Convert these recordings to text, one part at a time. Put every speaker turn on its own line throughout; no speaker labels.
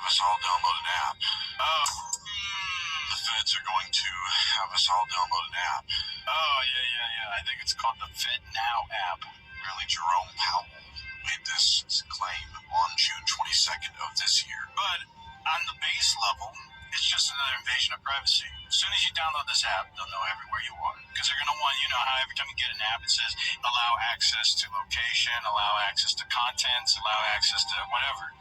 us all download an app. The feds are going to have us all download an app. Oh, yeah. I think it's called the FedNow app. Really, Jerome Powell made this claim on June 22nd of this year. But on the base level, it's just another invasion of privacy. As soon as you download this app, they'll know everywhere you are. Because they're going to want, how every time you get an app, it says allow access to location, allow access to contents, allow access to whatever.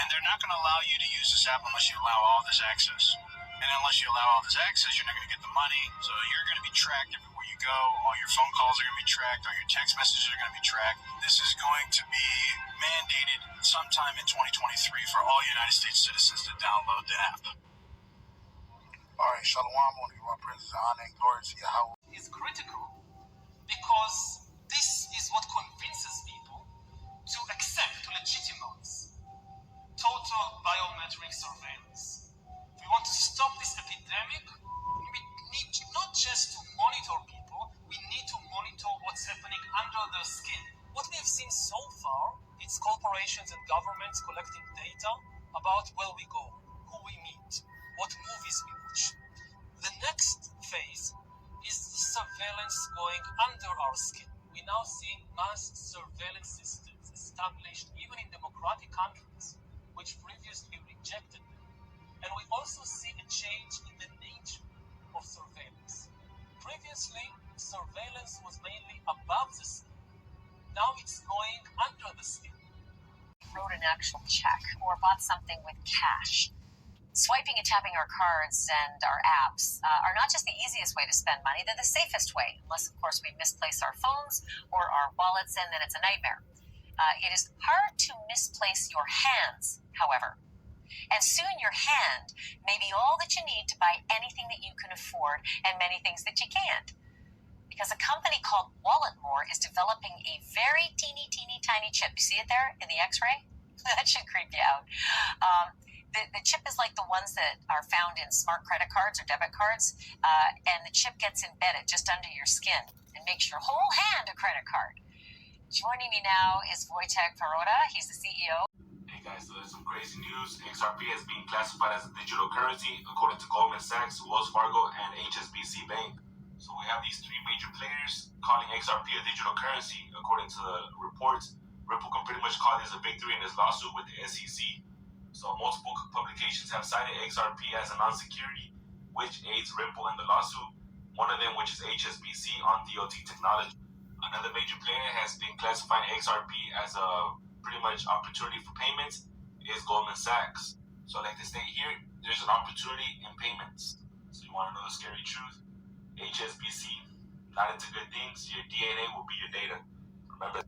And they're not going to allow you to use this app unless you allow all this access. And unless you allow all this access, you're not going to get the money. So you're going to be tracked everywhere you go. All your phone calls are going to be tracked. All your text messages are going to be tracked. This is going to be mandated sometime in 2023 for all United States citizens to download the app. All right, Shalom. I want to give our praises, honor, and glory to Yahweh.
Is critical because this is what convinces people to accept, to legitimize total biometric surveillance. If we want to stop this epidemic, we need not just to monitor people, we need to monitor what's happening under their skin. What we have seen so far is corporations and governments collecting data about where we go, who we meet, what movies we watch. The next phase is the surveillance going under our skin. We now see mass surveillance systems established even in democratic countries, which previously rejected them. And we also see a change in the nature of surveillance. Previously, surveillance was mainly above the skin. Now it's going under the skin.
Wrote an actual check or bought something with cash. Swiping and tapping our cards and our apps are not just the easiest way to spend money, they're the safest way, unless, of course, we misplace our phones or our wallets, and then it's a nightmare. It is hard to misplace your hands, however. And soon your hand may be all that you need to buy anything that you can afford and many things that you can't. Because a company called Walletmore is developing a very teeny tiny chip. You see it there in the x-ray? That should creep you out. The chip is like the ones that are found in smart credit cards or debit cards, and the chip gets embedded just under your skin and makes your whole hand a credit card. Joining me now is Wojtek Perota. He's the CEO.
Hey guys, so there's some crazy news. XRP is being classified as a digital currency according to Goldman Sachs, Wells Fargo, and HSBC Bank. So we have these three major players calling XRP a digital currency. According to the reports, Ripple can pretty much call this a victory in his lawsuit with the SEC. So multiple publications have cited XRP as a non-security, which aids Ripple in the lawsuit. One of them, which is HSBC on DOT technology. Another major player has been classifying XRP as a pretty much opportunity for payments is Goldman Sachs. So like they state here, there's an opportunity in payments. So you want to know the scary truth? HSBC, not into good things, your DNA will be your data. Remember.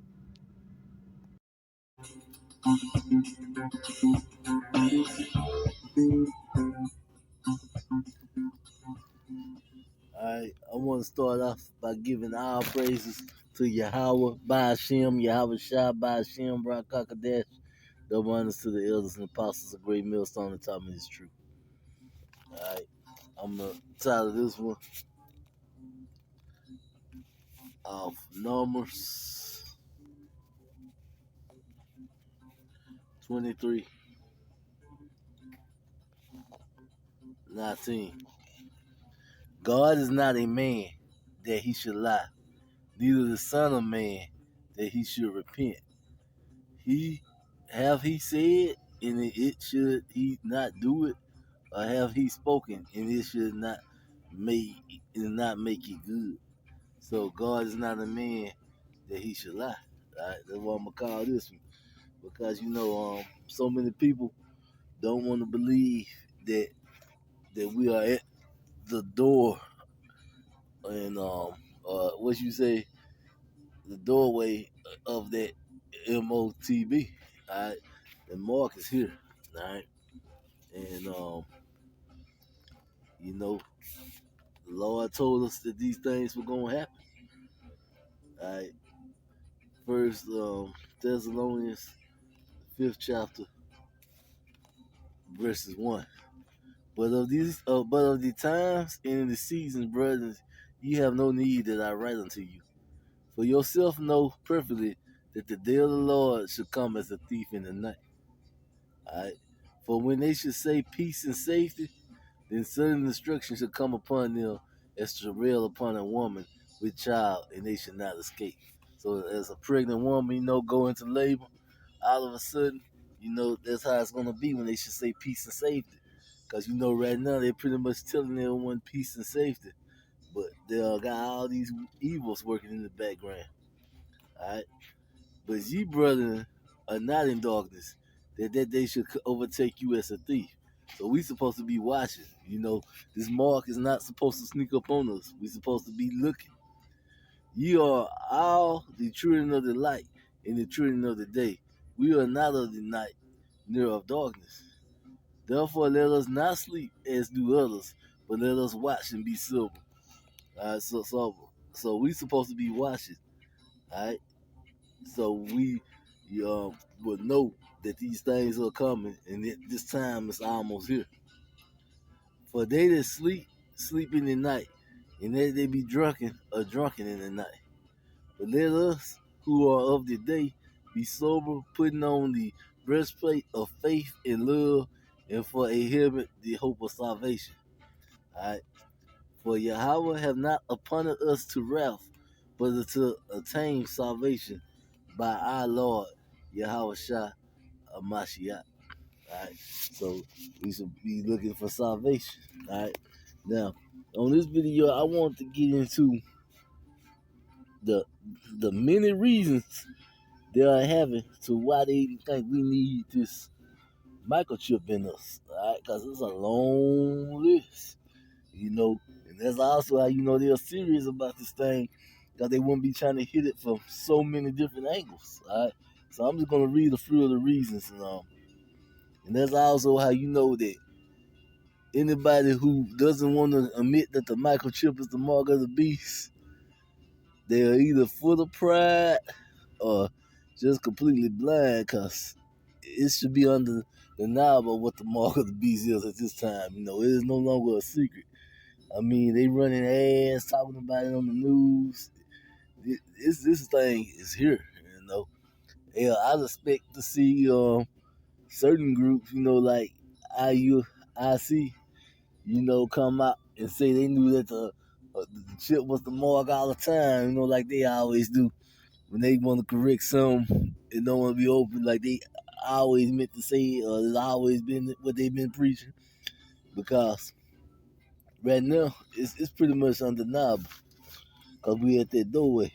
Alright, I want to start off by giving all praises to Yahweh, Ba'ashem, Yahweh Shah, Ba'ashem, Rakakadesh, double honors to the elders and apostles, a great millstone that taught me this truth. Alright, I'm going to title this one of Numbers 23:19. God is not a man that he should lie, neither the son of man that he should repent. He said, and it should he not do it, or have he spoken, and it should not make it good. So God is not a man that he should lie. Right? That's what I'm gonna call this one, because so many people don't want to believe that we are at the door, and what you say, the doorway of that MOTB. All right, the mark is here. All right, and the Lord told us that these things were gonna happen. All right, First Thessalonians 5th chapter, verses 1. But of the times and the seasons, brothers, ye have no need that I write unto you. For yourself know perfectly that the day of the Lord shall come as a thief in the night. All right. For when they should say peace and safety, then sudden destruction shall come upon them as travail upon a woman with child, and they shall not escape. So as a pregnant woman, go into labor, all of a sudden, that's how it's gonna be when they should say peace and safety. Cause right now they're pretty much telling everyone peace and safety, but they got all these evils working in the background. All right, but ye brethren are not in darkness, that they should overtake you as a thief. So we supposed to be watching. This mark is not supposed to sneak up on us. We supposed to be looking. Ye are all the children of the light and the children of the day. We are not of the night, nor of darkness. Therefore, let us not sleep as do others, but let us watch and be sober. All right, so we supposed to be watching. All right, so we will know that these things are coming, and that this time is almost here. For they that sleep in the night, and that they be drunken are drunken in the night. But let us who are of the day be sober, putting on the breastplate of faith and love, and for a helmet the hope of salvation. All right. For Yahweh have not appointed us to wrath, but to attain salvation by our Lord Yahweh Shah Mashiach. Alright. So we should be looking for salvation. Alright. Now, on this video I want to get into the many reasons they are having to why they think we need this microchip in us. Alright, because it's a long list. And that's also how they're serious about this thing, because they wouldn't be trying to hit it from so many different angles. All right, so I'm just gonna read a few of the reasons, and that's also how that anybody who doesn't want to admit that the microchip is the mark of the beast, they are either full of pride or just completely blind, because it should be under the knob of what the mark of the beast is at this time. It is no longer a secret. I mean, they running ads, talking about it on the news. This thing is here, Yeah, I expect to see certain groups, like IUIC, come out and say they knew that the chip was the mark all the time, like they always do when they want to correct something and don't want to be open, like they always meant to say, it's always been what they've been preaching. Because right now, it's pretty much undeniable, because we at that doorway.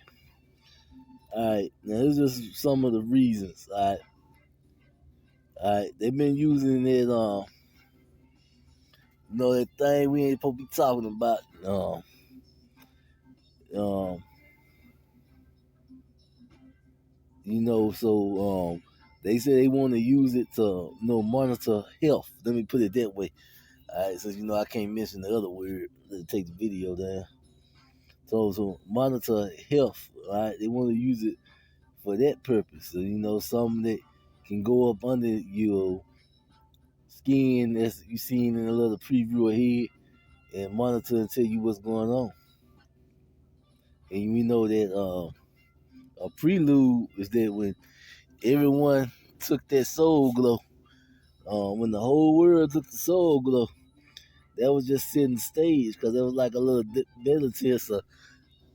Alright, now this is just some of the reasons. Alright, they've been using that that thing we ain't supposed to be talking about. So they say they want to use it to monitor health. Let me put it that way. Alright, so I can't mention the other word. Let's take the video down. So monitor health. Alright, they want to use it for that purpose. So something that can go up under your skin, as you seen in a little preview ahead, and monitor and tell you what's going on. And we know that a prelude is that when everyone took that soul glow, when the whole world took the soul glow, that was just setting the stage, because it was like a little beta test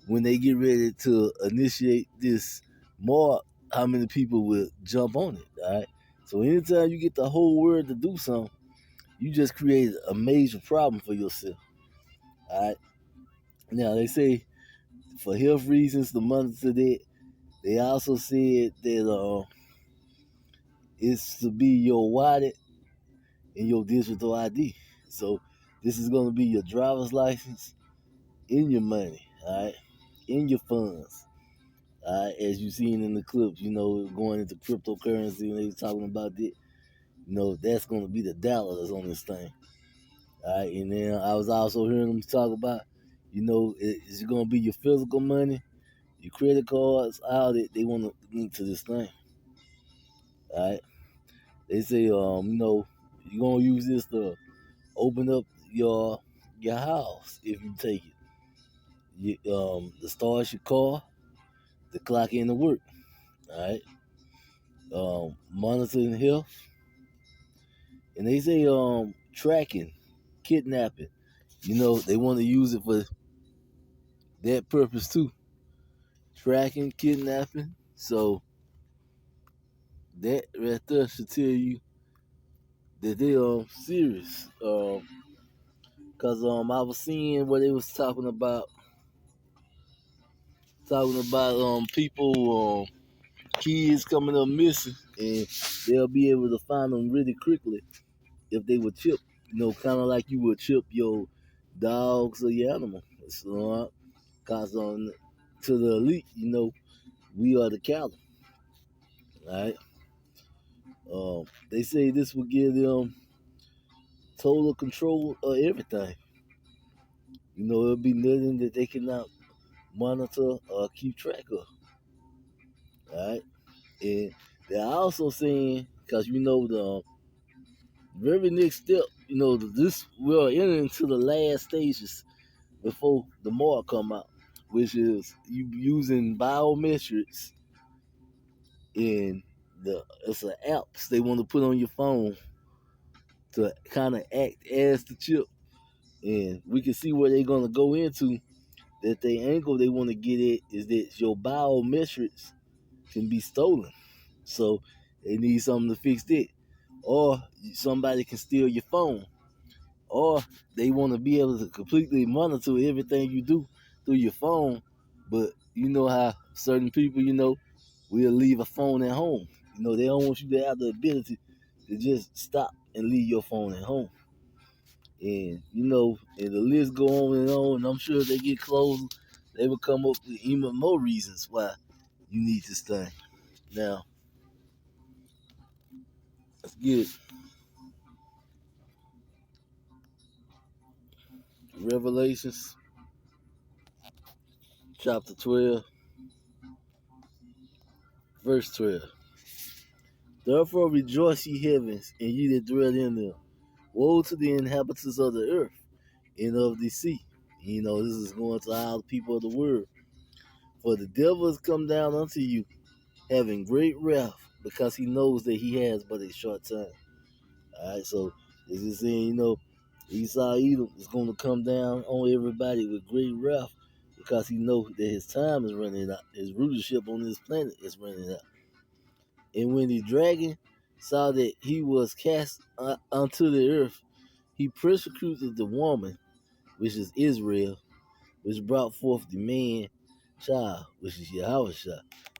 when they get ready to initiate this mark, how many people will jump on it. All right. So anytime you get the whole world to do something, you just create a major problem for yourself. All right. Now they say for health reasons to monitor that. They also said that it's to be your wallet and your digital ID. So this is going to be your driver's license, in your money, all right, in your funds. As you seen in the clips, going into cryptocurrency when they were talking about it, that's going to be the dollar that's on this thing. All right, and then I was also hearing them talk about, it's going to be your physical money, your credit cards, all that they want to link to this thing. All right, they say, you're going to use this to open up your house if you take it. The start your car, the clock in to work. All right, monitoring health, And they say tracking, kidnapping. They want to use it for that purpose too. Tracking, kidnapping. So that right there should tell you that they are serious. Cause I was seeing what they was talking about people kids coming up missing, and they'll be able to find them really quickly if they were chipped. Kind of like you would chip your dogs or your animal. So, cause to the elite, we are the cattle. Right? They say this will give them total control of everything. It'll be nothing that they cannot monitor or keep track of. Right? And they're also saying, because the very next step, this we're entering into the last stages before the mark come out, which is you using biometrics in it's an apps they want to put on your phone to kind of act as the chip. And we can see where they're gonna go into. That the angle they want to get at is that your biometrics can be stolen. So they need something to fix that. Or somebody can steal your phone. Or they want to be able to completely monitor everything you do through your phone. But you know how certain people, will leave a phone at home. They don't want you to have the ability to just stop and leave your phone at home. And and the list go on, and I'm sure if they get closer, they will come up with even more reasons why you need this thing. Now, let's get Revelations chapter 12, verse 12. Therefore rejoice, ye heavens, and ye that dwell in them. Woe to the inhabitants of the earth and of the sea. This is going to all the people of the world. For the devil has come down unto you, having great wrath, because he knows that he has but a short time. Alright, so this is saying, Esau Edom is going to come down on everybody with great wrath because he knows that his time is running out. His rulership on this planet is running out. And when the dragon saw that he was cast unto the earth, he persecuted the woman, which is Israel, which brought forth the man child, which is Yahweh.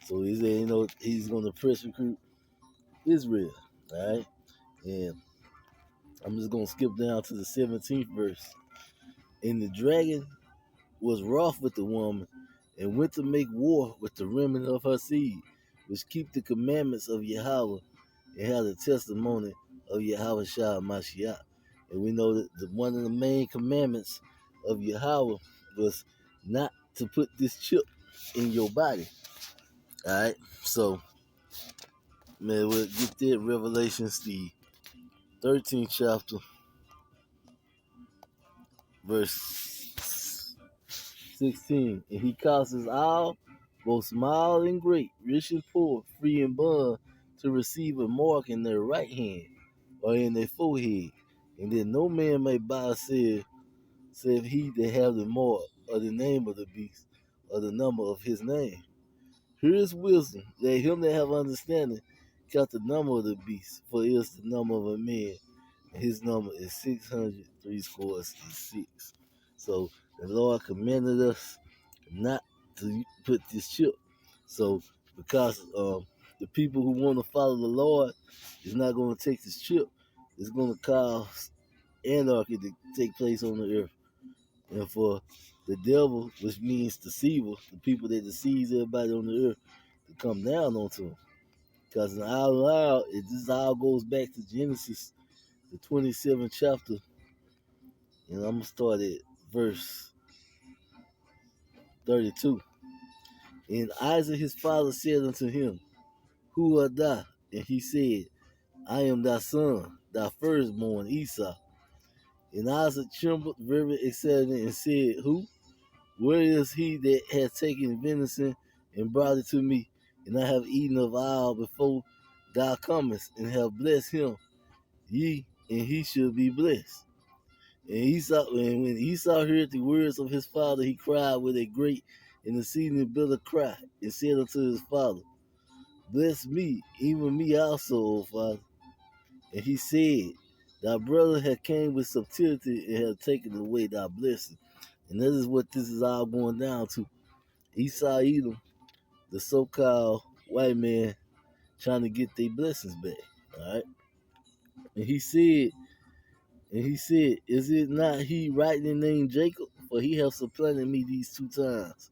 So he said, he's going to persecute Israel. All right. And I'm just going to skip down to the 17th verse. And the dragon was wroth with the woman and went to make war with the remnant of her seed, which keep the commandments of Yahweh and have the testimony of Yahweh Shah Mashiach. And we know that one of the main commandments of Yahweh was not to put this chip in your body. Alright, so man, we'll get there. Revelations, the 13th chapter, verse 16. And he causes all, both small and great, rich and poor, free and bond, to receive a mark in their right hand or in their forehead, and that no man may buy or sell, save he that have the mark or the name of the beast or the number of his name. Here is wisdom. Let him that have understanding count the number of the beast, for it is the number of a man, and his number is 666. So the Lord commanded us not to put this chip. So because the people who want to follow the Lord is not going to take this chip, it's going to cause anarchy to take place on the earth. And for the devil, which means deceiver, the people that deceives everybody on the earth, to come down onto them. Because this all goes back to Genesis, the 27th chapter. And I'm going to start at verse 32. And Isaac his father said unto him, Who art thou? And he said, I am thy son, thy firstborn Esau. And Isaac trembled very exceedingly and said, Who? Where is he that hath taken venison and brought it to me? And I have eaten of all before thou comest, and have blessed him. Ye and he should be blessed. And when Esau heard the words of his father, he cried with a great and exceeding bitter cry, and said unto his father, Bless me, even me also, O father. And he said, Thy brother had came with subtlety and had taken away thy blessing. And that is what this is all going down to. Esau Edom, the so-called white man, trying to get their blessings back. All right. And he said, Is it not he rightly named Jacob? For he hath supplanted me these 2 times.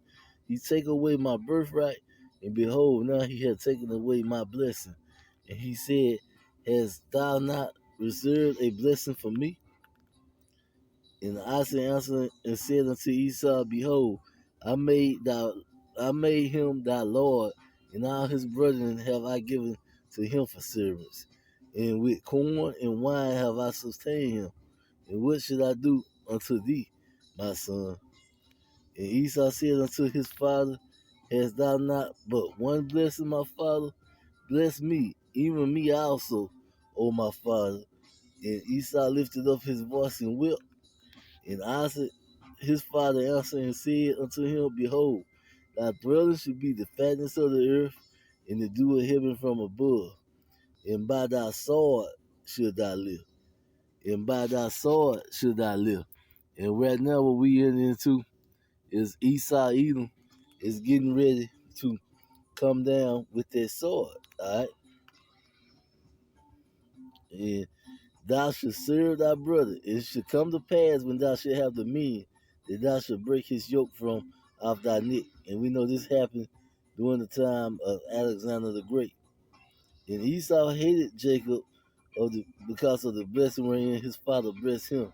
He take away my birthright, and behold, now he hath taken away my blessing. And he said, Hast thou not reserved a blessing for me? And Isaac answered and said unto Esau, Behold, I made him thy Lord, and all his brethren have I given to him for servants. And with corn and wine have I sustained him. And what should I do unto thee, my son? And Esau said unto his father, Hast thou not but one blessing, my father? Bless me, even me also, O my father. And Esau lifted up his voice and wept. And Isaac his father answered and said unto him, Behold, thy brethren should be the fatness of the earth, and the dew of heaven from above. And by thy sword should thou live. And by thy sword should thou live. And right now what we getting into is Esau Edom is getting ready to come down with that sword. Alright? And thou shalt serve thy brother. It should come to pass when thou shalt have the mean that thou shalt break his yoke from off thy neck. And we know this happened during the time of Alexander the Great. And Esau hated Jacob because of the blessing wherein his father blessed him.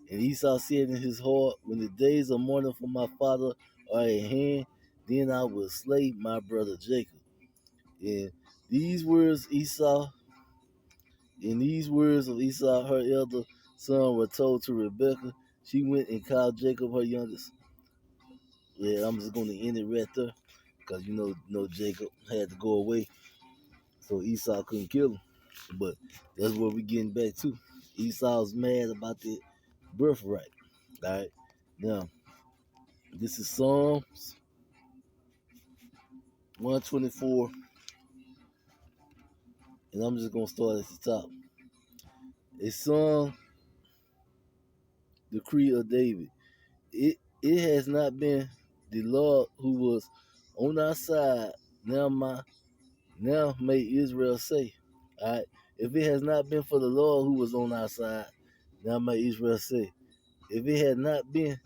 And Esau said in his heart, When the days of mourning for my father are at hand, then I will slay my brother Jacob. And these words of Esau, her elder son, were told to Rebekah. She went and called Jacob, her youngest. Yeah, I'm just going to end it right there, because you know Jacob had to go away, so Esau couldn't kill him. But that's what we're getting back to. Esau's mad about the birthright. All right, now this is Psalms 124, and I'm just gonna start at the top. A song, decree of David. It has not been the Lord who was on our side. Now may Israel say. All right. If it has not been for the Lord who was on our side, now may Israel say. If it had not been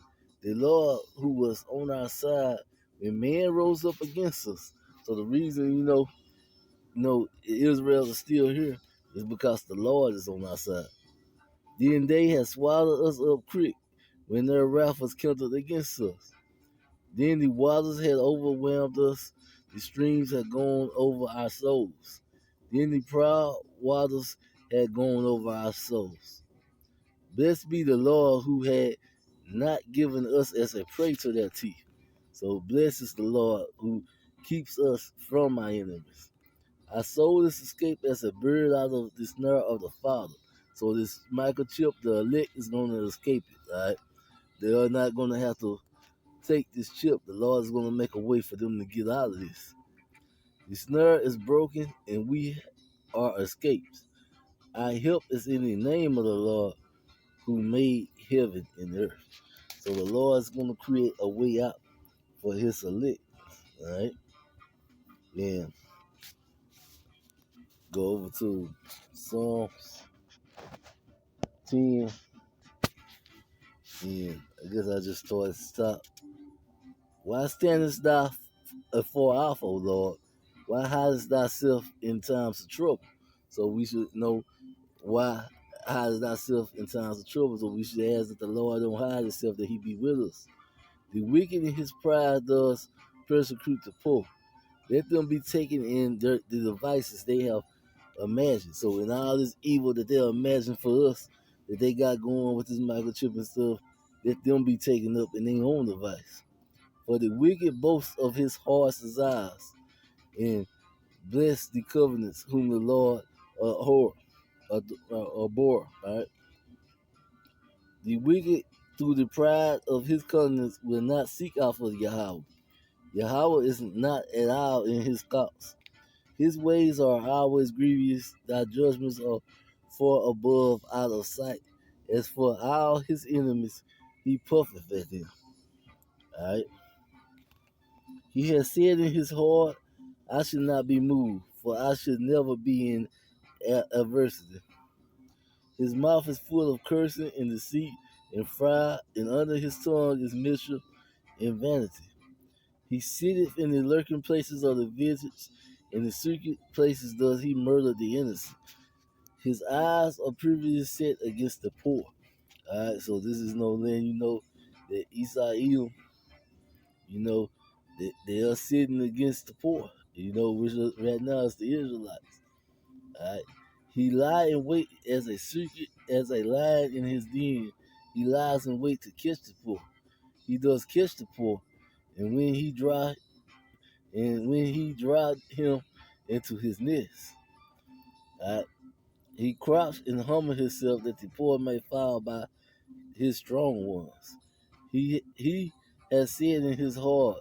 the Lord who was on our side when man rose up against us. So the reason Israel is still here is because the Lord is on our side. Then they had swallowed us up quick when their wrath was kindled against us. Then the waters had overwhelmed us, the streams had gone over our souls. Then the proud waters had gone over our souls. Blessed be the Lord who had not given us as a prey to their teeth. So blessed is the Lord who keeps us from our enemies. Our soul is escaped as a bird out of the snare of the Father. So this microchip, the elect, is going to escape it. All right, they are not going to have to take this chip. The Lord is going to make a way for them to get out of this. The snare is broken, and we are escaped. Our help is in the name of the Lord who made heaven and earth. So the Lord is going to create a way out for his elect. All right. Then go over to Psalms 10. And I guess I just started to stop. Why standest thou afar off, O Lord? Why hidest thyself in times of trouble? So we should know why hidest thyself in times of trouble. So we should ask that the Lord don't hide himself, that he be with us. The wicked in his pride does persecute the poor. Let them be taken in the devices they have imagined. So in all this evil that they'll imagine for us, that they got going with this microchip and stuff, let them be taken up in their own device. For the wicked boasts of his heart's desires, and bless the covenants whom the Lord abhor. Bor. Right? The wicked, through the pride of his countenance, will not seek after Yahweh. Yahweh is not at all in his thoughts. His ways are always grievous. Thy judgments are far above out of sight. As for all his enemies, he puffeth at them. All right. He has said in his heart, I should not be moved, for I should never be in adversity. His mouth is full of cursing and deceit and pride, and under his tongue is mischief and vanity. He sitteth in the lurking places of the visage, in the secret places does he murder the innocent. His eyes are previously set against the poor. All right, so this is no letting you know that Esau, Edom, they are sitting against the poor. Which right now is the Israelites. All right, he lie in wait as a lion in his den. He lies in wait to catch the poor. He does catch the poor, and when he drive him into his nest. All right, he crouched and humbled himself that the poor may fall by his strong ones. He has said in his heart,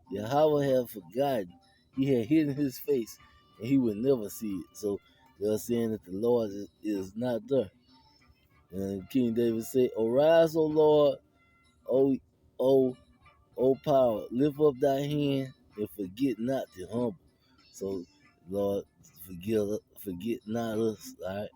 Yahweh had forgotten. He had hidden his face, and he would never see it. So they're saying that the Lord is not there. And King David said, Arise, O Lord, O O power, lift up thy hand and forget not the humble. So Lord, forget not us, all right?